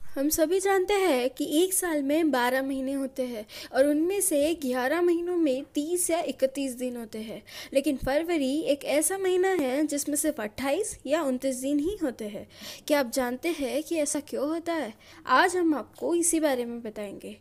हम सभी जानते हैं कि एक साल में 12 महीने होते हैं और उनमें से 11 महीनों में 30 या 31 दिन होते हैं। लेकिन फरवरी एक ऐसा महीना है जिसमें सिर्फ 28 या 29 दिन ही होते हैं। क्या आप जानते हैं कि ऐसा क्यों होता है? आज हम आपको इसी बारे में बताएंगे।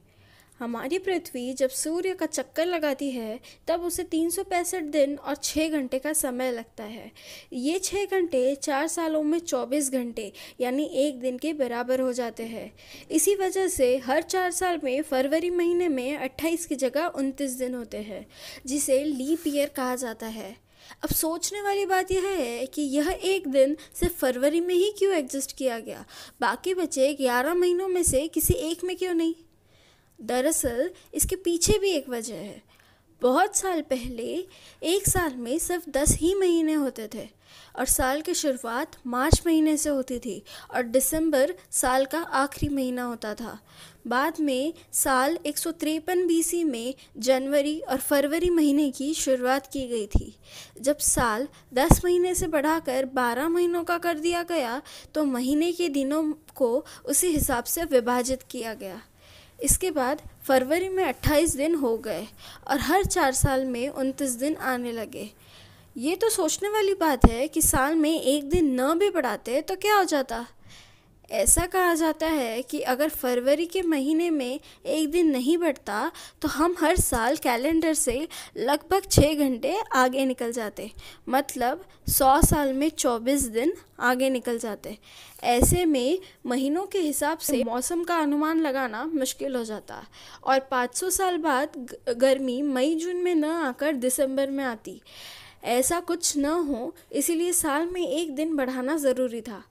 हमारी पृथ्वी जब सूर्य का चक्कर लगाती है तब उसे 365 दिन और 6 घंटे का समय लगता है। ये 6 घंटे 4 सालों में 24 घंटे यानी एक दिन के बराबर हो जाते हैं। इसी वजह से हर 4 साल में फरवरी महीने में 28 की जगह 29 दिन होते हैं, जिसे लीप ईयर कहा जाता है। अब सोचने वाली बात यह है कि यह एक दिन सिर्फ फरवरी में ही क्यों एग्जिस्ट किया गया, बाकी बचे 11 महीनों में से किसी एक में क्यों नहीं? दरअसल इसके पीछे भी एक वजह है। बहुत साल पहले एक साल में सिर्फ 10 ही महीने होते थे और साल की शुरुआत मार्च महीने से होती थी और दिसंबर साल का आखिरी महीना होता था। बाद में साल 153 बीसी में जनवरी और फरवरी महीने की शुरुआत की गई थी। जब साल 10 महीने से बढ़ाकर 12 महीनों का कर दिया गया तो महीने के दिनों को उसी हिसाब से विभाजित किया गया। इसके बाद फरवरी में 28 दिन हो गए और हर 4 साल में 29 दिन आने लगे। ये तो सोचने वाली बात है कि साल में एक दिन न भी बढ़ाते तो क्या हो जाता। ऐसा कहा जाता है कि अगर फरवरी के महीने में एक दिन नहीं बढ़ता तो हम हर साल कैलेंडर से लगभग 6 घंटे आगे निकल जाते, मतलब 100 साल में 24 दिन आगे निकल जाते। ऐसे में महीनों के हिसाब से मौसम का अनुमान लगाना मुश्किल हो जाता और 500 साल बाद गर्मी मई जून में न आकर दिसंबर में आती। ऐसा कुछ न हो, इसीलिए साल में एक दिन बढ़ाना ज़रूरी था।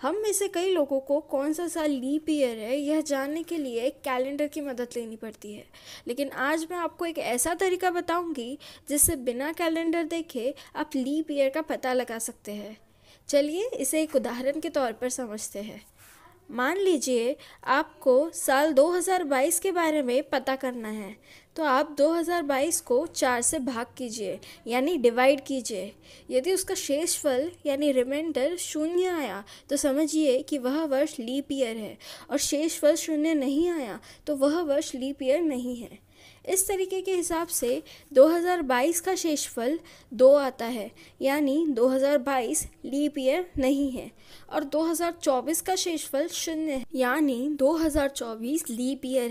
हम में से कई लोगों को कौन सा साल लीप ईयर है यह जानने के लिए कैलेंडर की मदद लेनी पड़ती है, लेकिन आज मैं आपको एक ऐसा तरीका बताऊंगी जिससे बिना कैलेंडर देखे आप लीप ईयर का पता लगा सकते हैं। चलिए इसे एक उदाहरण के तौर पर समझते हैं। मान लीजिए आपको साल 2022 के बारे में पता करना है, तो आप 2022 को 4 से भाग कीजिए यानी डिवाइड कीजिए। यदि उसका शेषफल यानी रिमाइंडर 0 आया तो समझिए कि वह वर्ष लीप ईयर है, और शेषफल 0 नहीं आया तो वह वर्ष लीप ईयर नहीं है। इस तरीके के हिसाब से 2022 का शेषफल 2 आता है, यानी 2022 लीप ईयर नहीं है, और 2024 का शेषफल 0 है, यानी 2024 लीप ईयर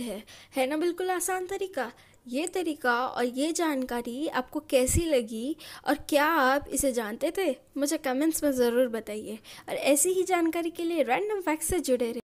है ना? बिल्कुल आसान तरीका। ये तरीका और ये जानकारी आपको कैसी लगी और क्या आप इसे जानते थे? मुझे कमेंट्स में ज़रूर बताइए, और ऐसी ही जानकारी के लिए रैंडम फैक्ट से जुड़े रहिए।